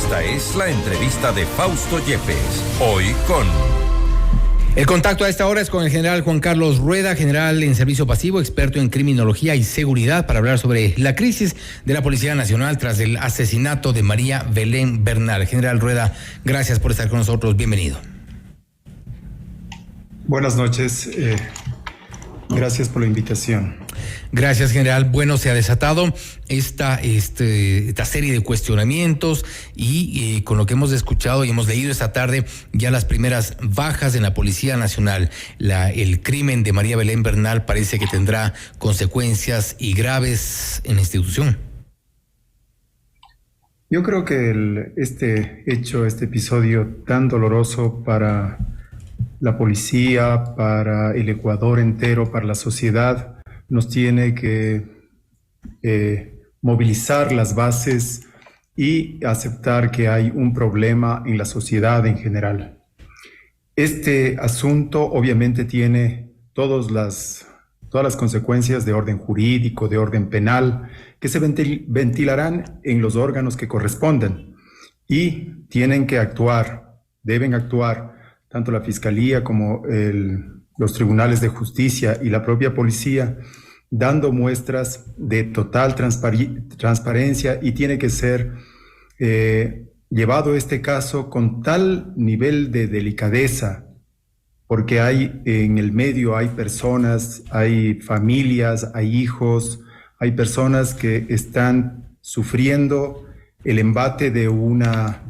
Esta es la entrevista de Fausto Yepes. Hoy con... El contacto a esta hora es con el general Juan Carlos Rueda, general en servicio pasivo, experto en criminología y seguridad, para hablar sobre la crisis de la Policía Nacional tras el asesinato de María Belén Bernal. General Rueda, gracias por estar con nosotros. Bienvenido. Buenas noches. Gracias por la invitación. Gracias, general. Bueno, se ha desatado esta serie de cuestionamientos y con lo que hemos escuchado y hemos leído esta tarde, ya las primeras bajas en la Policía Nacional. El crimen de María Belén Bernal parece que tendrá consecuencias y graves en la institución. Yo creo que este episodio tan doloroso para la policía, para el Ecuador entero, para la sociedad, nos tiene que movilizar las bases y aceptar que hay un problema en la sociedad en general. Este asunto obviamente tiene todas las consecuencias de orden jurídico, de orden penal, que se ventilarán en los órganos que correspondan y deben actuar tanto la Fiscalía como los tribunales de justicia y la propia policía, dando muestras de total transparencia, y tiene que ser llevado este caso con tal nivel de delicadeza, porque en el medio hay personas, hay familias, hay hijos, hay personas que están sufriendo el embate de una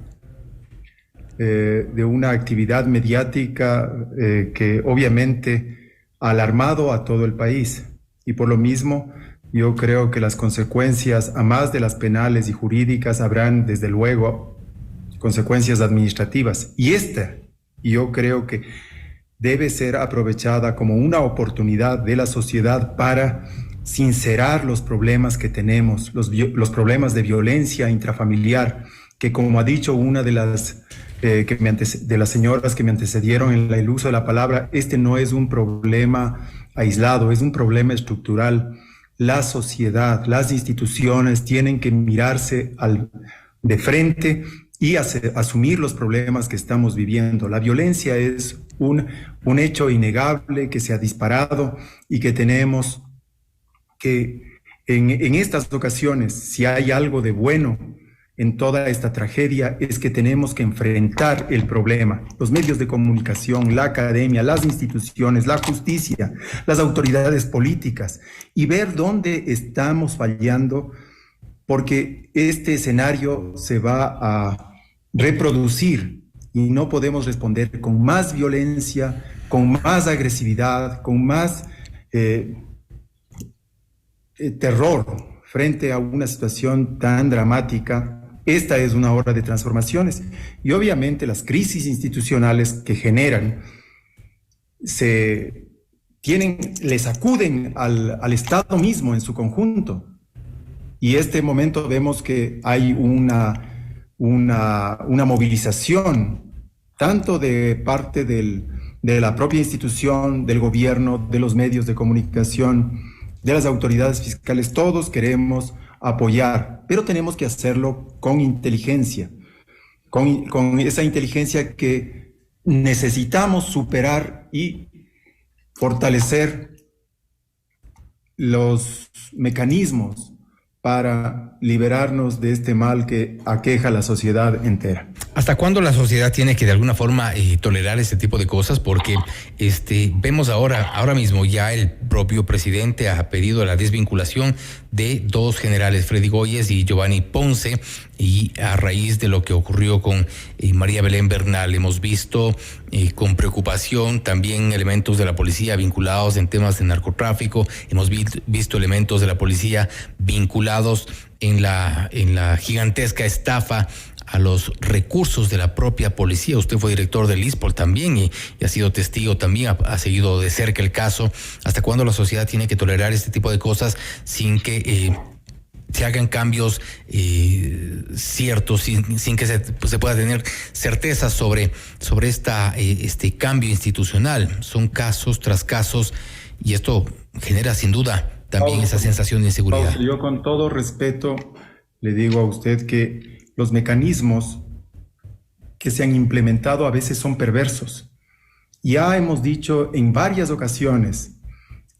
actividad mediática que obviamente ha alarmado a todo el país. Y por lo mismo, yo creo que las consecuencias, a más de las penales y jurídicas, habrán desde luego consecuencias administrativas. Y yo creo que debe ser aprovechada como una oportunidad de la sociedad para sincerar los problemas que tenemos, los problemas de violencia intrafamiliar, que, como ha dicho una de las señoras que me antecedieron en el uso de la palabra, no es un problema aislado, es un problema estructural. La sociedad, las instituciones tienen que mirarse de frente y asumir los problemas que estamos viviendo. La violencia es un hecho innegable que se ha disparado y que tenemos que, en estas ocasiones, si hay algo de bueno en toda esta tragedia, es que tenemos que enfrentar el problema. Los medios de comunicación, la academia, las instituciones, la justicia, las autoridades políticas, y ver dónde estamos fallando, porque este escenario se va a reproducir y no podemos responder con más violencia, con más agresividad, con más terror frente a una situación tan dramática. Esta es una hora de transformaciones, y obviamente las crisis institucionales que generan les acuden al Estado mismo en su conjunto. Y este momento vemos que hay una movilización tanto de parte de la propia institución, del gobierno, de los medios de comunicación, de las autoridades fiscales. Todos queremos apoyar, pero tenemos que hacerlo con inteligencia, con esa inteligencia que necesitamos superar y fortalecer los mecanismos para liberarnos de este mal que aqueja a la sociedad entera. ¿Hasta cuándo la sociedad tiene que de alguna forma tolerar este tipo de cosas? Porque vemos ahora mismo ya el propio presidente ha pedido la desvinculación de dos generales, Freddy Goyes y Giovanni Ponce, y a raíz de lo que ocurrió con María Belén Bernal, hemos visto con preocupación también elementos de la policía vinculados en temas de narcotráfico, hemos visto elementos de la policía vinculados en la gigantesca estafa a los recursos de la propia policía. Usted fue director del ISPOL también y ha sido testigo también, ha seguido de cerca el caso. ¿Hasta cuándo la sociedad tiene que tolerar este tipo de cosas sin que se hagan cambios ciertos, sin que se pueda tener certeza sobre este cambio institucional? Son casos tras casos y esto genera sin duda también esa sensación de inseguridad. Yo, con todo respeto, le digo a usted que los mecanismos que se han implementado a veces son perversos. Ya hemos dicho en varias ocasiones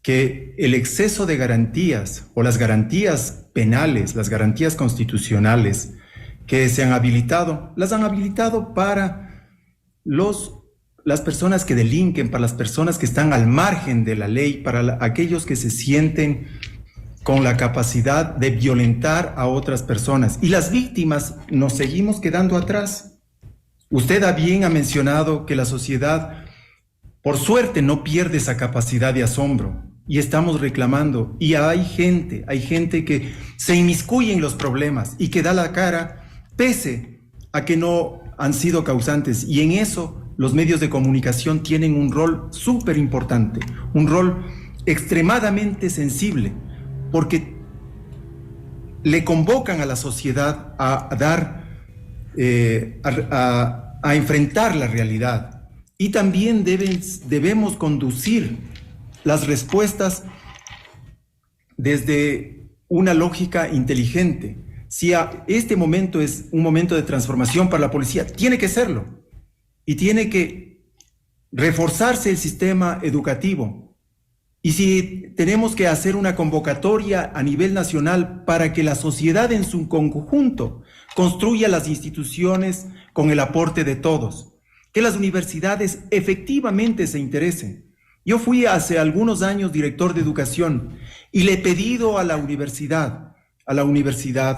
que el exceso de garantías o las garantías penales, las garantías constitucionales que se han habilitado, las han habilitado para las personas que delinquen, para las personas que están al margen de la ley, para aquellos que se sienten con la capacidad de violentar a otras personas. Y las víctimas nos seguimos quedando atrás. Usted bien ha mencionado que la sociedad, por suerte, no pierde esa capacidad de asombro. Y estamos reclamando, y hay gente que se inmiscuye en los problemas y que da la cara pese a que no han sido causantes. Y en eso los medios de comunicación tienen un rol súper importante, un rol extremadamente sensible, porque le convocan a la sociedad a enfrentar la realidad. Y también debemos conducir las respuestas desde una lógica inteligente. Si este momento es un momento de transformación para la policía, tiene que serlo. Y tiene que reforzarse el sistema educativo. Y si tenemos que hacer una convocatoria a nivel nacional para que la sociedad en su conjunto construya las instituciones con el aporte de todos, que las universidades efectivamente se interesen. Yo fui hace algunos años director de educación y le he pedido a la Universidad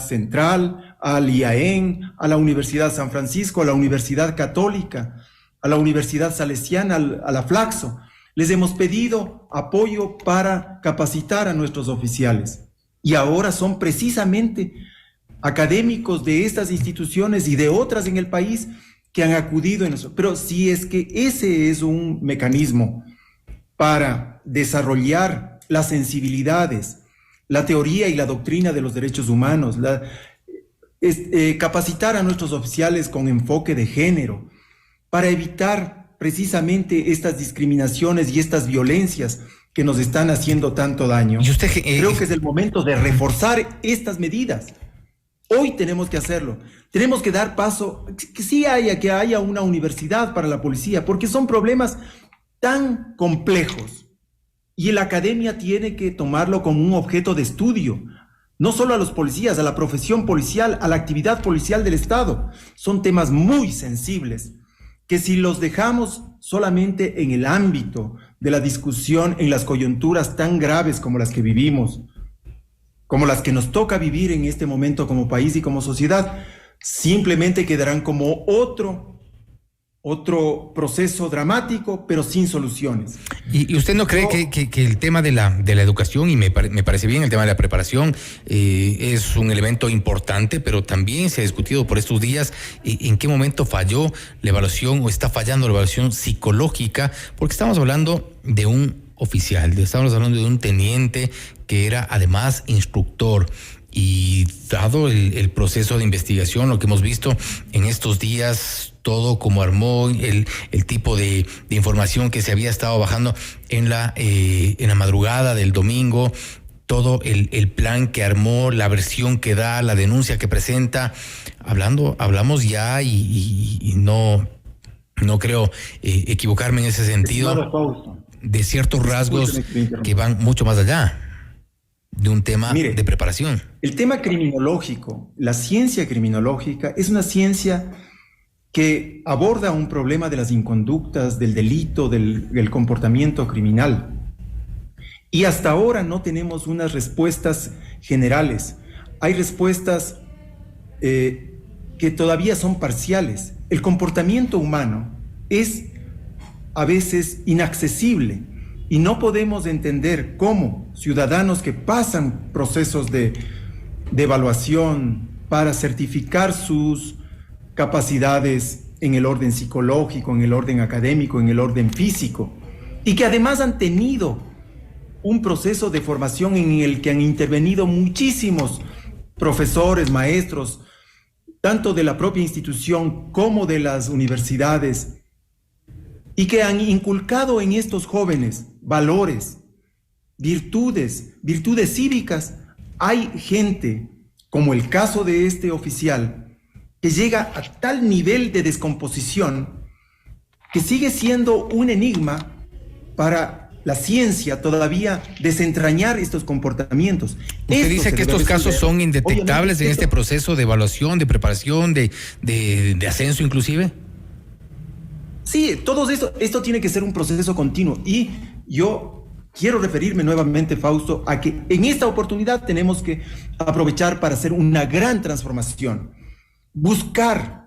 Central, al IAEN, a la Universidad San Francisco, a la Universidad Católica, a la Universidad Salesiana, a la Flaxo, les hemos pedido apoyo para capacitar a nuestros oficiales. Y ahora son precisamente académicos de estas instituciones y de otras en el país que han acudido en eso. Pero si es que ese es un mecanismo para desarrollar las sensibilidades, la teoría y la doctrina de los derechos humanos, capacitar a nuestros oficiales con enfoque de género, para evitar precisamente estas discriminaciones y estas violencias que nos están haciendo tanto daño. ¿Y usted, creo que es el momento de reforzar estas medidas. Hoy tenemos que hacerlo. Tenemos que dar paso, que haya una universidad para la policía, porque son problemas tan complejos y la academia tiene que tomarlo como un objeto de estudio, no solo a los policías, a la profesión policial, a la actividad policial del Estado. Son temas muy sensibles que si los dejamos solamente en el ámbito de la discusión en las coyunturas tan graves como las que vivimos, como las que nos toca vivir en este momento como país y como sociedad, simplemente quedarán como otro proceso dramático, pero sin soluciones. ¿Y usted no cree que el tema de la educación, y me parece bien el tema de la preparación, es un elemento importante, pero también se ha discutido por estos días en qué momento falló la evaluación o está fallando la evaluación psicológica? Porque estamos hablando de un oficial, estamos hablando de un teniente que era además instructor. Y dado el proceso de investigación, lo que hemos visto en estos días, todo como armó el tipo de información que se había estado bajando en la madrugada del domingo, todo el plan que armó, la versión que da, la denuncia que presenta, hablamos ya y no creo equivocarme en ese sentido, de ciertos rasgos que van mucho más allá de un tema de preparación. El tema criminológico, la ciencia criminológica es una ciencia que aborda un problema de las inconductas, del delito, del comportamiento criminal. Y hasta ahora no tenemos unas respuestas generales. Hay respuestas que todavía son parciales. El comportamiento humano es a veces inaccesible. Y no podemos entender cómo ciudadanos que pasan procesos de evaluación para certificar sus capacidades en el orden psicológico, en el orden académico, en el orden físico, y que además han tenido un proceso de formación en el que han intervenido muchísimos profesores, maestros, tanto de la propia institución como de las universidades, y que han inculcado en estos jóvenes valores, virtudes cívicas. Hay gente, como el caso de este oficial, que llega a tal nivel de descomposición que sigue siendo un enigma para la ciencia todavía desentrañar estos comportamientos. ¿Usted dice que estos casos son indetectables en este proceso de evaluación, de preparación, de ascenso inclusive? Sí, todo esto tiene que ser un proceso continuo, y yo quiero referirme nuevamente, Fausto, a que en esta oportunidad tenemos que aprovechar para hacer una gran transformación, buscar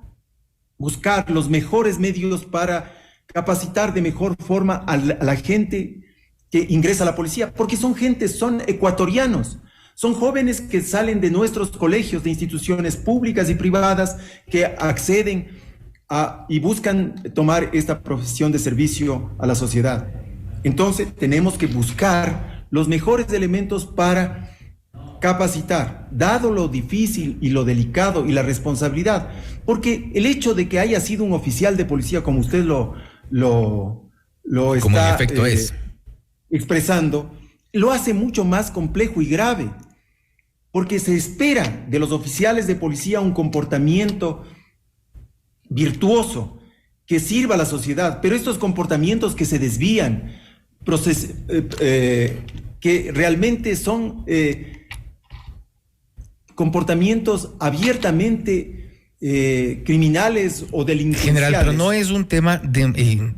los mejores medios para capacitar de mejor forma a la gente que ingresa a la policía, porque son ecuatorianos, son jóvenes que salen de nuestros colegios, de instituciones públicas y privadas, que acceden y buscan tomar esta profesión de servicio a la sociedad. Entonces tenemos que buscar los mejores elementos para capacitar, dado lo difícil y lo delicado y la responsabilidad, porque el hecho de que haya sido un oficial de policía, como usted lo como está en efecto expresando, lo hace mucho más complejo y grave, porque se espera de los oficiales de policía un comportamiento virtuoso que sirva a la sociedad, pero estos comportamientos que se desvían, que realmente son comportamientos abiertamente criminales o delincuenciales. General, pero no es un tema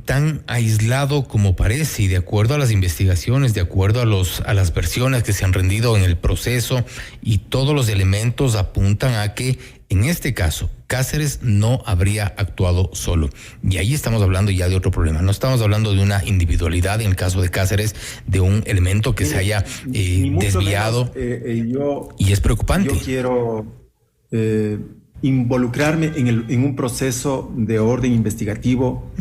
tan aislado como parece, y de acuerdo a las investigaciones, de acuerdo a las versiones que se han rendido en el proceso, y todos los elementos apuntan a que en este caso Cáceres no habría actuado solo. Y ahí estamos hablando ya de otro problema. No estamos hablando de una individualidad en el caso de Cáceres, de un elemento que se haya desviado, menos, y es preocupante. Yo quiero involucrarme en un proceso de orden investigativo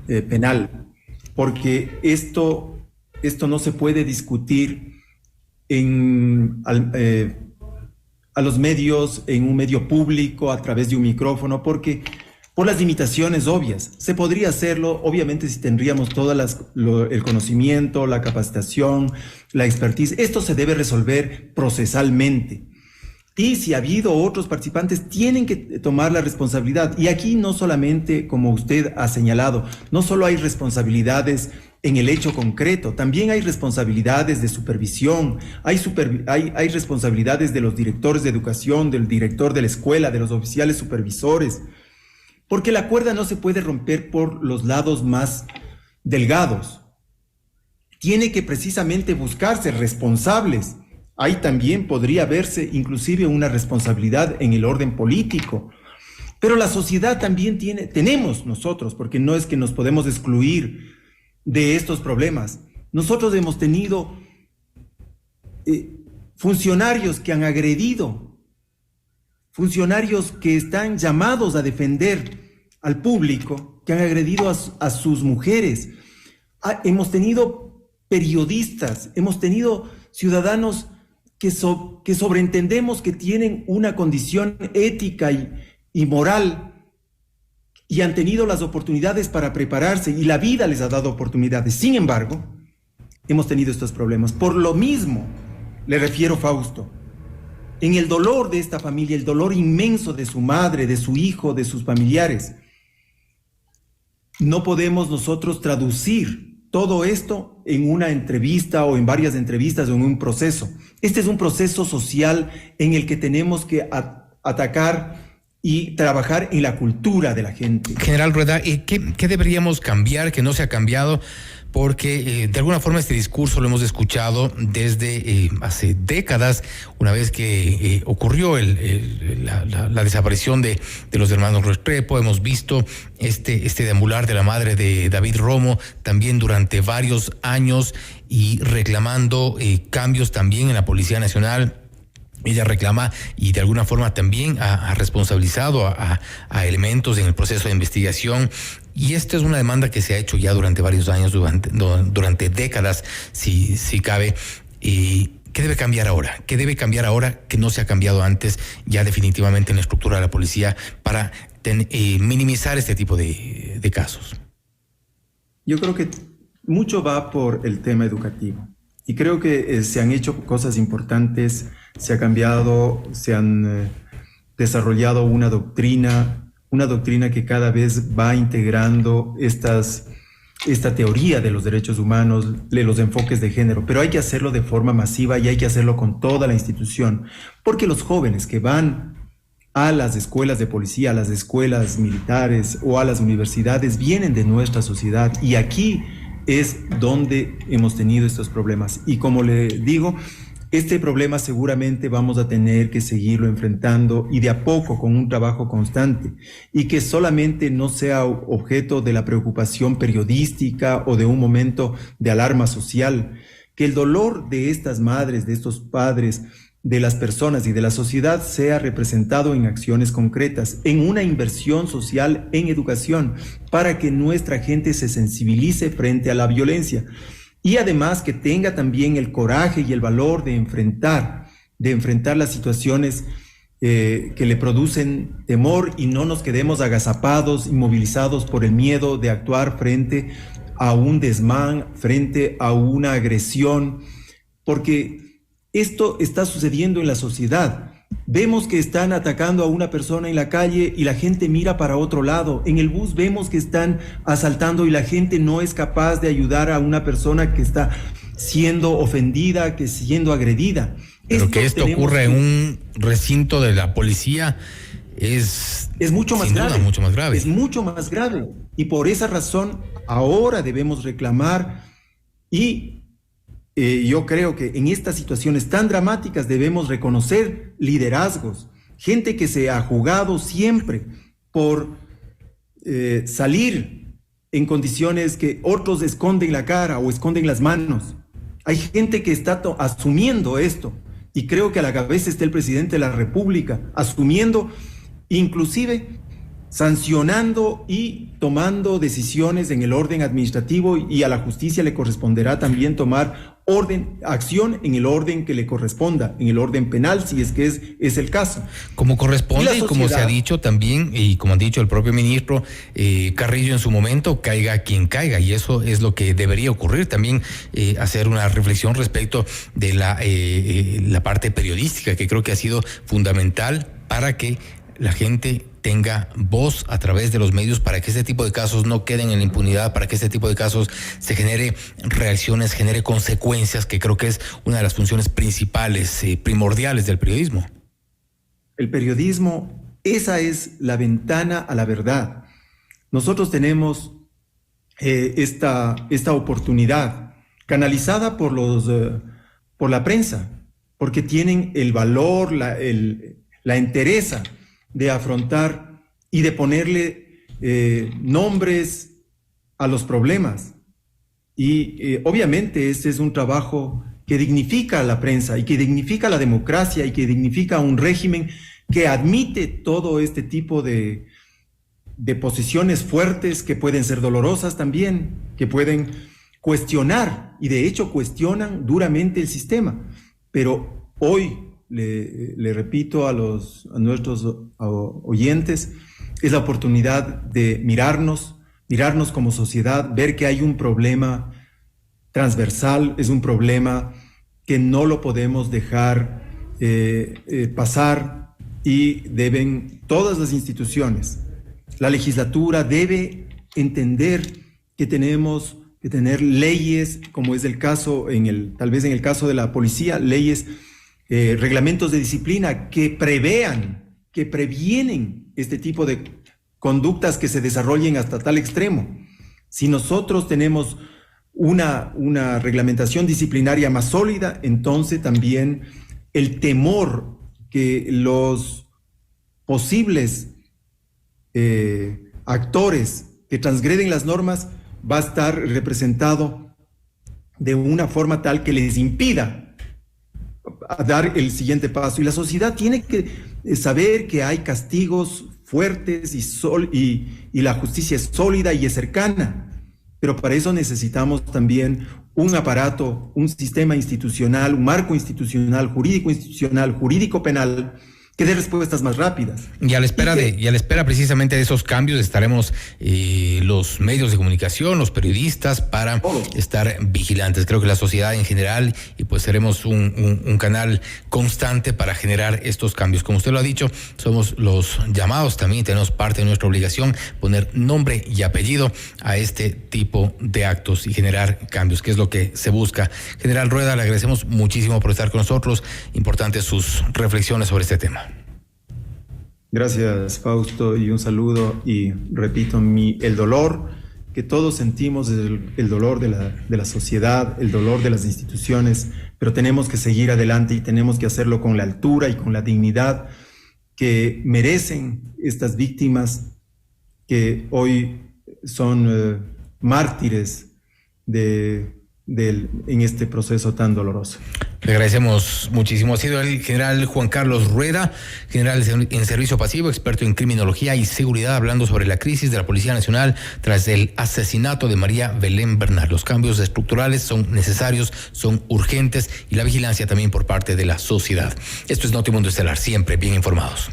penal, porque esto no se puede discutir a los medios, en un medio público, a través de un micrófono, porque por las limitaciones obvias. Se podría hacerlo, obviamente, si tendríamos el conocimiento, la capacitación, la expertise. Esto se debe resolver procesalmente. Y si ha habido otros participantes, tienen que tomar la responsabilidad. Y aquí no solamente, como usted ha señalado, no solo hay responsabilidades en el hecho concreto, también hay responsabilidades de supervisión, hay responsabilidades de los directores de educación, del director de la escuela, de los oficiales supervisores, porque la cuerda no se puede romper por los lados más delgados. Tiene que precisamente buscarse responsables. Ahí también podría verse inclusive una responsabilidad en el orden político. Pero la sociedad también tenemos nosotros, porque no es que nos podemos excluir de estos problemas. Nosotros hemos tenido funcionarios que han agredido, funcionarios que están llamados a defender al público, que han agredido a sus mujeres. Hemos tenido periodistas, hemos tenido ciudadanos que sobreentendemos que tienen una condición ética y moral, y han tenido las oportunidades para prepararse, y la vida les ha dado oportunidades. Sin embargo, hemos tenido estos problemas. Por lo mismo, le refiero, Fausto, en el dolor de esta familia, el dolor inmenso de su madre, de su hijo, de sus familiares, no podemos nosotros traducir todo esto en una entrevista o en varias entrevistas o en un proceso. Este es un proceso social en el que tenemos que atacar y trabajar en la cultura de la gente. General Rueda, ¿qué deberíamos cambiar que no se ha cambiado? Porque de alguna forma este discurso lo hemos escuchado desde hace décadas, una vez que ocurrió la desaparición de los hermanos Restrepo. Hemos visto este deambular de la madre de David Romo también durante varios años, y reclamando cambios también en la Policía Nacional. Ella reclama y de alguna forma también ha responsabilizado a elementos en el proceso de investigación. Y esta es una demanda que se ha hecho ya durante varios años, durante décadas, si cabe. ¿Qué debe cambiar ahora? ¿Qué debe cambiar ahora que no se ha cambiado antes, ya definitivamente en la estructura de la policía, para minimizar este tipo de casos? Yo creo que mucho va por el tema educativo. Y creo que se han hecho cosas importantes, se ha cambiado, se han desarrollado una doctrina que cada vez va integrando esta teoría de los derechos humanos, de los enfoques de género, pero hay que hacerlo de forma masiva y hay que hacerlo con toda la institución, porque los jóvenes que van a las escuelas de policía, a las escuelas militares o a las universidades vienen de nuestra sociedad, y aquí es donde hemos tenido estos problemas. Y como le digo, este problema seguramente vamos a tener que seguirlo enfrentando, y de a poco, con un trabajo constante, y que solamente no sea objeto de la preocupación periodística o de un momento de alarma social, que el dolor de estas madres, de estos padres, de las personas y de la sociedad sea representado en acciones concretas, en una inversión social en educación, para que nuestra gente se sensibilice frente a la violencia. Y además que tenga también el coraje y el valor de enfrentar las situaciones que le producen temor, y no nos quedemos agazapados, inmovilizados por el miedo de actuar frente a un desmán, frente a una agresión, porque esto está sucediendo en la sociedad. Vemos que están atacando a una persona en la calle y la gente mira para otro lado. En el bus vemos que están asaltando y la gente no es capaz de ayudar a una persona que está siendo ofendida, que siendo agredida. Pero que esto ocurra en un recinto de la policía es mucho más grave. Mucho más grave. Es mucho más grave. Y por esa razón ahora debemos reclamar, y yo creo que en estas situaciones tan dramáticas debemos reconocer liderazgos, gente que se ha jugado siempre por salir en condiciones que otros esconden la cara o esconden las manos. Hay gente que está asumiendo esto, y creo que a la cabeza está el presidente de la República, asumiendo, inclusive sancionando y tomando decisiones en el orden administrativo, y a la justicia le corresponderá también tomar acción en el orden que le corresponda, en el orden penal, si es que es el caso. Como corresponde y como se ha dicho también, y como ha dicho el propio ministro Carrillo en su momento, caiga quien caiga, y eso es lo que debería ocurrir. También hacer una reflexión respecto de la parte periodística, que creo que ha sido fundamental para que la gente tenga voz a través de los medios, para que este tipo de casos no queden en la impunidad, para que este tipo de casos se genere reacciones, genere consecuencias, que creo que es una de las funciones principales, primordiales del periodismo. El periodismo, esa es la ventana a la verdad. Nosotros tenemos esta oportunidad canalizada por la prensa, porque tienen el valor, la entereza de afrontar y de ponerle nombres a los problemas. Y obviamente este es un trabajo que dignifica a la prensa y que dignifica la democracia y que dignifica a un régimen que admite todo este tipo de posiciones fuertes, que pueden ser dolorosas también, que pueden cuestionar, y de hecho cuestionan duramente el sistema. Pero hoy, le repito a nuestros oyentes, es la oportunidad de mirarnos como sociedad, ver que hay un problema transversal, es un problema que no lo podemos dejar pasar, y deben todas las instituciones, la legislatura debe entender que tenemos que tener leyes, como es el caso tal vez en el caso de la policía, leyes, reglamentos de disciplina que previenen este tipo de conductas que se desarrollen hasta tal extremo. Si nosotros tenemos una reglamentación disciplinaria más sólida, entonces también el temor que los posibles actores que transgreden las normas va a estar representado de una forma tal que les impida a dar el siguiente paso. Y la sociedad tiene que saber que hay castigos fuertes y la justicia es sólida y es cercana. Pero para eso necesitamos también un aparato, un sistema institucional, un marco institucional, jurídico penal, que dé respuestas más rápidas. Y a la espera precisamente de esos cambios estaremos los medios de comunicación, los periodistas, para estar vigilantes. Creo que la sociedad en general, y pues seremos un canal constante para generar estos cambios. Como usted lo ha dicho, somos los llamados, también tenemos parte de nuestra obligación poner nombre y apellido a este tipo de actos y generar cambios, que es lo que se busca. General Rueda, le agradecemos muchísimo por estar con nosotros. Importantes sus reflexiones sobre este tema. Gracias, Fausto, y un saludo, y repito, el dolor que todos sentimos es el dolor de la sociedad, el dolor de las instituciones, pero tenemos que seguir adelante y tenemos que hacerlo con la altura y con la dignidad que merecen estas víctimas que hoy son mártires en este proceso tan doloroso. Le agradecemos muchísimo. Ha sido el general Juan Carlos Rueda, general en servicio pasivo, experto en criminología y seguridad, hablando sobre la crisis de la Policía Nacional tras el asesinato de María Belén Bernal. Los cambios estructurales son necesarios, son urgentes, y la vigilancia también por parte de la sociedad. Esto es Notimundo Estelar, siempre bien informados.